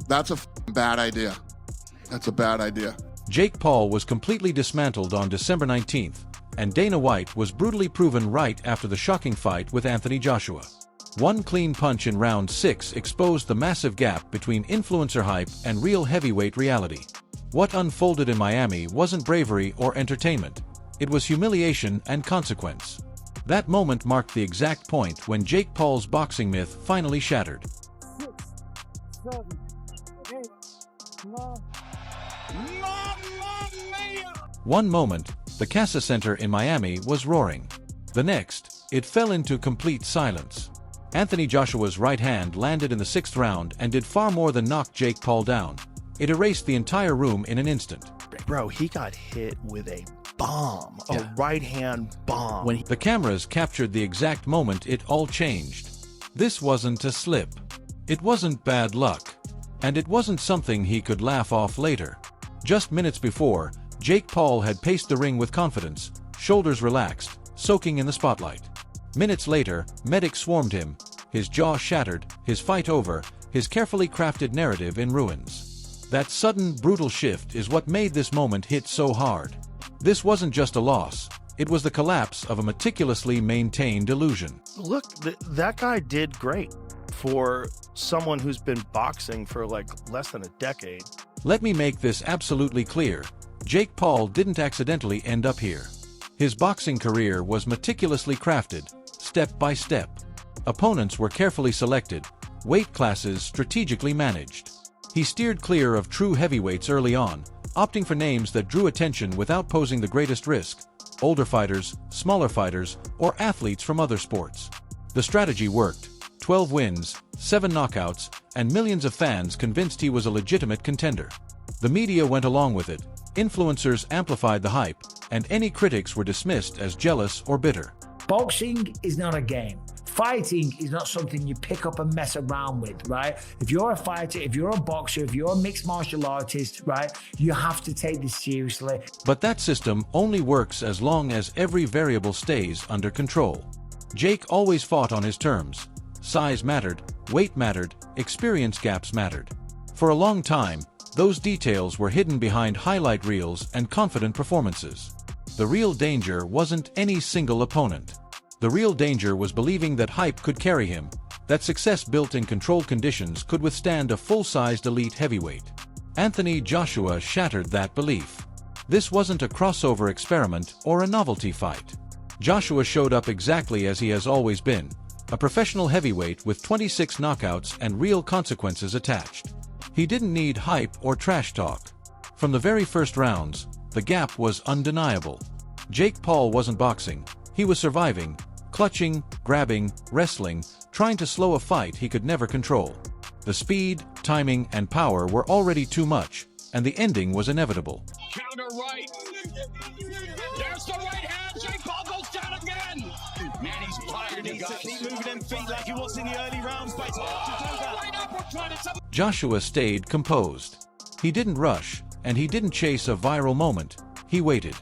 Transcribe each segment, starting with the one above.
That's a bad idea. That's a bad idea. Jake Paul was completely dismantled on December 19th, and Dana White was brutally proven right after the shocking fight with Anthony Joshua. One clean punch in round 6 exposed the massive gap between influencer hype and real heavyweight reality. What unfolded in Miami wasn't bravery or entertainment. It was humiliation and consequence. That moment marked the exact point when Jake Paul's boxing myth finally shattered. 6, 7, 8, 9. One moment, the Casa Center in Miami was roaring. The next, it fell into complete silence. Anthony Joshua's right hand landed in the 6th round and did far more than knock Jake Paul down. It erased the entire room in an instant. Bro, he got hit with a bomb, a right-hand bomb. When the cameras captured the exact moment it all changed. This wasn't a slip. It wasn't bad luck. And it wasn't something he could laugh off later. Just minutes before, Jake Paul had paced the ring with confidence, shoulders relaxed, soaking in the spotlight. Minutes later, medics swarmed him, his jaw shattered, his fight over, his carefully crafted narrative in ruins. That sudden, brutal shift is what made this moment hit so hard. This wasn't just a loss, it was the collapse of a meticulously maintained illusion. Look, that guy did great for someone who's been boxing for like less than a decade. Let me make this absolutely clear. Jake Paul didn't accidentally end up here. His boxing career was meticulously crafted, step by step. Opponents were carefully selected, weight classes strategically managed. He steered clear of true heavyweights early on, opting for names that drew attention without posing the greatest risk: older fighters, smaller fighters, or athletes from other sports. The strategy worked. 12 wins, 7 knockouts, and millions of fans convinced he was a legitimate contender. The media went along with it, influencers amplified the hype, and any critics were dismissed as jealous or bitter. Boxing is not a game. Fighting is not something you pick up and mess around with, right? If you're a fighter, if you're a boxer, if you're a mixed martial artist, right, you have to take this seriously. But that system only works as long as every variable stays under control. Jake always fought on his terms. Size mattered, weight mattered, experience gaps mattered. For a long time, those details were hidden behind highlight reels and confident performances. The real danger wasn't any single opponent. The real danger was believing that hype could carry him, that success built in controlled conditions could withstand a full-sized elite heavyweight. Anthony Joshua shattered that belief. This wasn't a crossover experiment or a novelty fight. Joshua showed up exactly as he has always been, a professional heavyweight with 26 knockouts and real consequences attached. He didn't need hype or trash talk. From the very first rounds, the gap was undeniable. Jake Paul wasn't boxing, he was surviving, clutching, grabbing, wrestling, trying to slow a fight he could never control. The speed, timing, and power were already too much, and the ending was inevitable. Counter right. There's the right hand. Jake Paul goes down again. Man, he's fired. He needs to keep moving them feet like he was in the early rounds. But Joshua stayed composed. He didn't rush, and he didn't chase a viral moment. He waited.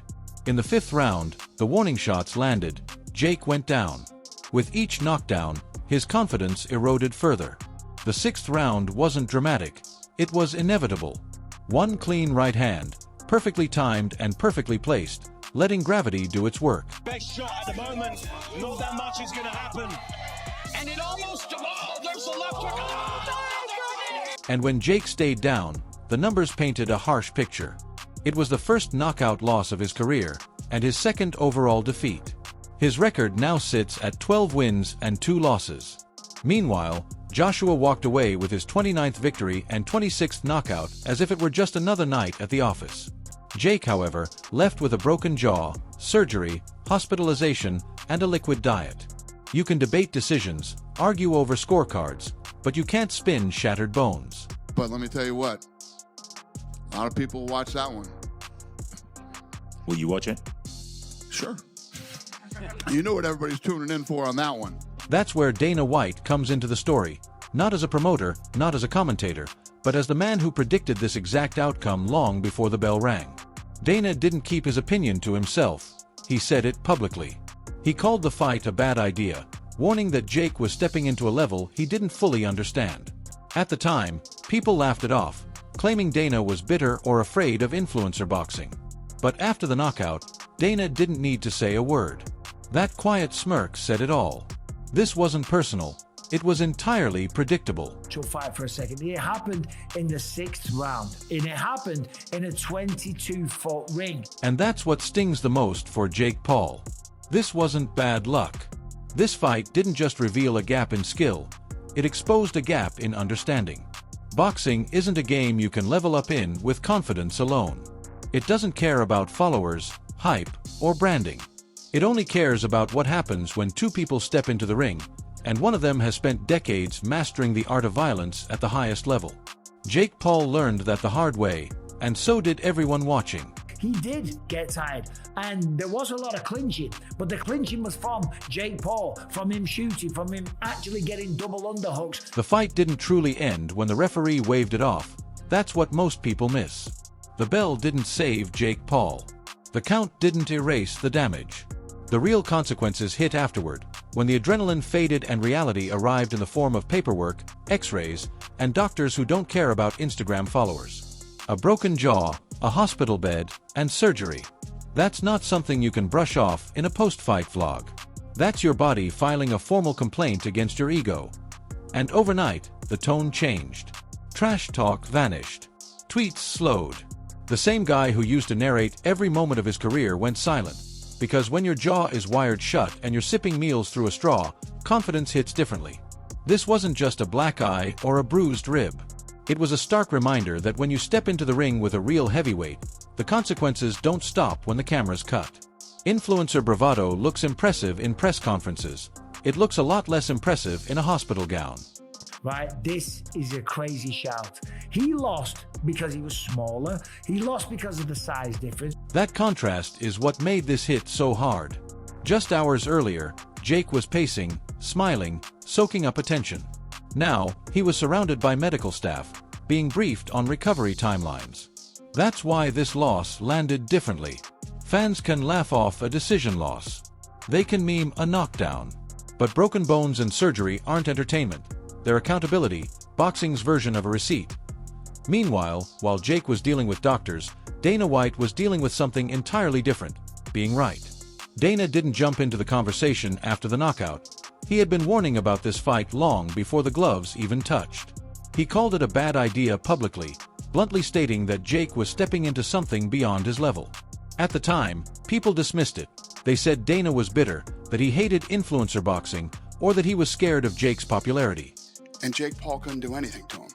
In the 5th round, the warning shots landed. Jake went down. With each knockdown, his confidence eroded further. The 6th round wasn't dramatic. It was inevitable. One clean right hand, perfectly timed and perfectly placed, letting gravity do its work. Best shot at the moment. Not that much is going to happen. And it almost... Oh, there's the left hook. Oh, and when Jake stayed down, the numbers painted a harsh picture. It was the first knockout loss of his career, and his 2nd overall defeat. His record now sits at 12 wins and 2 losses. Meanwhile, Joshua walked away with his 29th victory and 26th knockout as if it were just another night at the office. Jake, however, left with a broken jaw, surgery, hospitalization, and a liquid diet. You can debate decisions, argue over scorecards, but you can't spin shattered bones. But let me tell you what, a lot of people watch that one. Will you watch it? Sure. You know what everybody's tuning in for on that one. That's where Dana White comes into the story, not as a promoter, not as a commentator, but as the man who predicted this exact outcome long before the bell rang. Dana didn't keep his opinion to himself. He said it publicly. He called the fight a bad idea, warning that Jake was stepping into a level he didn't fully understand. At the time, people laughed it off, claiming Dana was bitter or afraid of influencer boxing. But after the knockout, Dana didn't need to say a word. That quiet smirk said it all. This wasn't personal. It was entirely predictable. Fight for a second. It happened in the 6th round, and it happened in a 22-foot ring. And that's what stings the most for Jake Paul. This wasn't bad luck. This fight didn't just reveal a gap in skill, it exposed a gap in understanding. Boxing isn't a game you can level up in with confidence alone. It doesn't care about followers, hype, or branding. It only cares about what happens when two people step into the ring, and one of them has spent decades mastering the art of violence at the highest level. Jake Paul learned that the hard way, and so did everyone watching. He did get tired, and there was a lot of clinching, but the clinching was from Jake Paul, from him shooting, from him actually getting double underhooks. The fight didn't truly end when the referee waved it off. That's what most people miss. The bell didn't save Jake Paul. The count didn't erase the damage. The real consequences hit afterward, when the adrenaline faded and reality arrived in the form of paperwork, x-rays, and doctors who don't care about Instagram followers. A broken jaw, a hospital bed, and surgery. That's not something you can brush off in a post-fight vlog. That's your body filing a formal complaint against your ego. And overnight, the tone changed. Trash talk vanished. Tweets slowed. The same guy who used to narrate every moment of his career went silent. Because when your jaw is wired shut and you're sipping meals through a straw, confidence hits differently. This wasn't just a black eye or a bruised rib. It was a stark reminder that when you step into the ring with a real heavyweight, the consequences don't stop when the camera's cut. Influencer bravado looks impressive in press conferences. It looks a lot less impressive in a hospital gown. Right, this is a crazy shout. He lost because he was smaller. He lost because of the size difference. That contrast is what made this hit so hard. Just hours earlier, Jake was pacing, smiling, soaking up attention. Now, he was surrounded by medical staff, being briefed on recovery timelines. That's why this loss landed differently. Fans can laugh off a decision loss. They can meme a knockdown. But broken bones and surgery aren't entertainment. They're accountability, boxing's version of a receipt. Meanwhile, while Jake was dealing with doctors, Dana White was dealing with something entirely different, being right. Dana didn't jump into the conversation after the knockout. He had been warning about this fight long before the gloves even touched. He called it a bad idea publicly, bluntly stating that Jake was stepping into something beyond his level. At the time, people dismissed it. They said Dana was bitter, that he hated influencer boxing, or that he was scared of Jake's popularity. And Jake Paul couldn't do anything to him.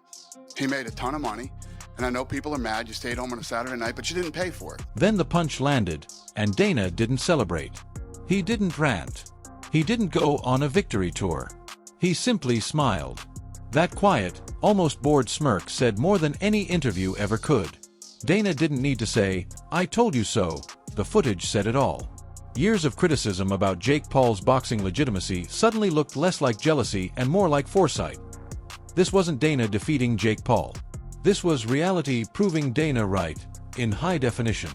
He made a ton of money, and I know people are mad you stayed home on a Saturday night, but you didn't pay for it. Then the punch landed, and Dana didn't celebrate. He didn't rant. He didn't go on a victory tour. He simply smiled. That quiet, almost bored smirk said more than any interview ever could. Dana didn't need to say, "I told you so." The footage said it all. Years of criticism about Jake Paul's boxing legitimacy suddenly looked less like jealousy and more like foresight. This wasn't Dana defeating Jake Paul. This was reality proving Dana right, in high definition.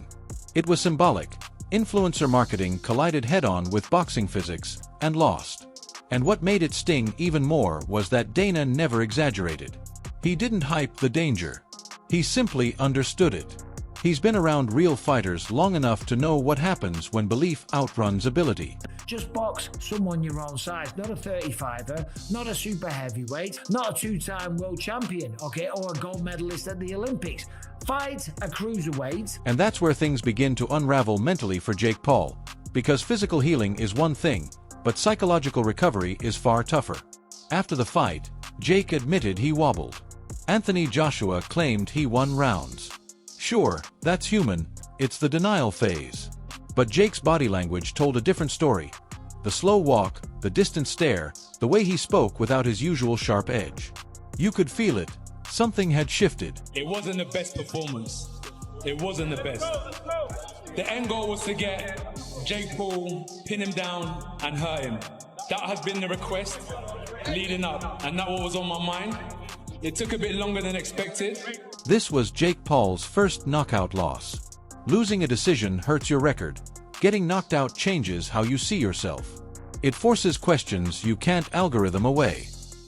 It was symbolic. Influencer marketing collided head-on with boxing physics, and lost. And what made it sting even more was that Dana never exaggerated. He didn't hype the danger. He simply understood it. He's been around real fighters long enough to know what happens when belief outruns ability. Just box someone your own size, not a 35er, not a super heavyweight, not a two-time world champion, okay, or a gold medalist at the Olympics. Fight a cruiserweight. And that's where things begin to unravel mentally for Jake Paul, because physical healing is one thing, but psychological recovery is far tougher. After the fight, Jake admitted he wobbled. Anthony Joshua claimed he won rounds. Sure, that's human, it's the denial phase. But Jake's body language told a different story. The slow walk, the distant stare, the way he spoke without his usual sharp edge. You could feel it. Something had shifted. It wasn't the best performance. It wasn't the best. The end goal was to get Jake Paul, pin him down, and hurt him. That has been the request leading up, and that what was on my mind. It took a bit longer than expected. This was Jake Paul's first knockout loss. Losing a decision hurts your record. Getting knocked out changes how you see yourself. It forces questions you can't algorithm away.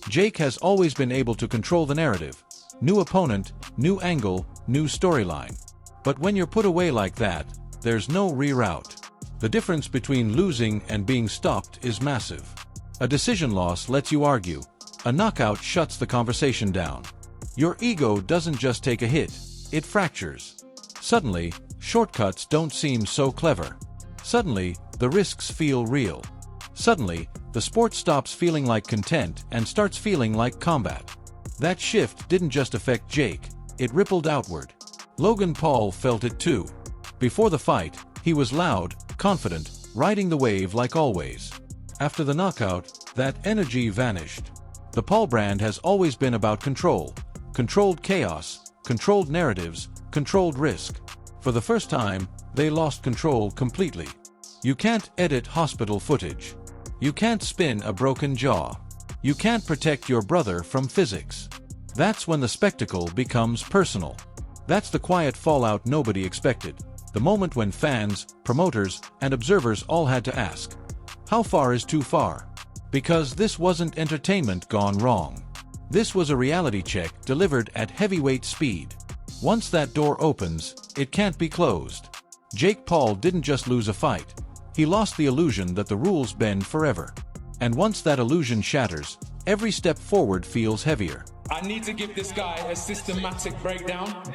Jake has always been able to control the narrative. New opponent, new angle, new storyline. But when you're put away like that, there's no reroute. The difference between losing and being stopped is massive. A decision loss lets you argue. A knockout shuts the conversation down. Your ego doesn't just take a hit, it fractures. Suddenly, shortcuts don't seem so clever. Suddenly, the risks feel real. Suddenly, the sport stops feeling like content and starts feeling like combat. That shift didn't just affect Jake, it rippled outward. Logan Paul felt it too. Before the fight, he was loud, confident, riding the wave like always. After the knockout, that energy vanished. The Paul brand has always been about control. Controlled chaos, controlled narratives, controlled risk. For the first time, they lost control completely. You can't edit hospital footage. You can't spin a broken jaw. You can't protect your brother from physics. That's when the spectacle becomes personal. That's the quiet fallout nobody expected. The moment when fans, promoters, and observers all had to ask, how far is too far? Because this wasn't entertainment gone wrong. This was a reality check delivered at heavyweight speed. Once that door opens, it can't be closed. Jake Paul didn't just lose a fight. He lost the illusion that the rules bend forever. And once that illusion shatters, every step forward feels heavier. I need to give this guy a systematic breakdown.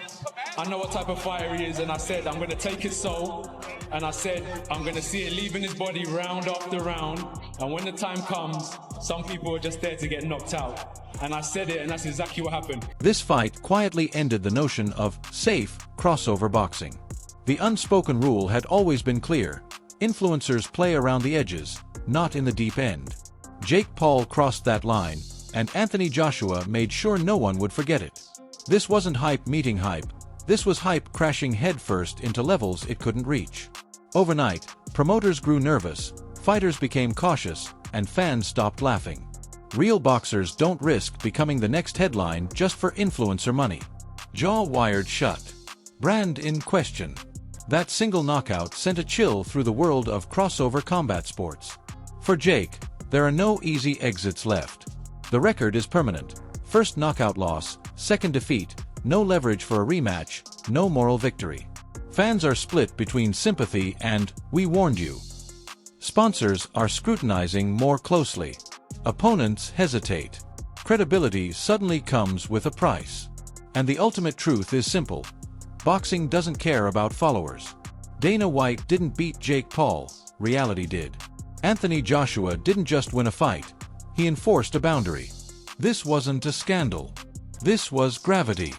I know what type of fighter he is, and I said I'm going to take his soul, and I said I'm going to see it leaving his body round after round, and when the time comes, some people are just there to get knocked out. And I said it, and that's exactly what happened. This fight quietly ended the notion of safe crossover boxing. The unspoken rule had always been clear. Influencers play around the edges, not in the deep end. Jake Paul crossed that line, and Anthony Joshua made sure no one would forget it. This wasn't hype meeting hype. This was hype crashing headfirst into levels it couldn't reach. Overnight, promoters grew nervous, fighters became cautious, and fans stopped laughing. Real boxers don't risk becoming the next headline just for influencer money. Jaw wired shut. Brand in question. That single knockout sent a chill through the world of crossover combat sports. For Jake, there are no easy exits left. The record is permanent. First knockout loss, second defeat, no leverage for a rematch, no moral victory. Fans are split between sympathy and "we warned you." Sponsors are scrutinizing more closely. Opponents hesitate. Credibility suddenly comes with a price. And the ultimate truth is simple. Boxing doesn't care about followers. Dana White didn't beat Jake Paul, reality did. Anthony Joshua didn't just win a fight, he enforced a boundary. This wasn't a scandal. This was gravity.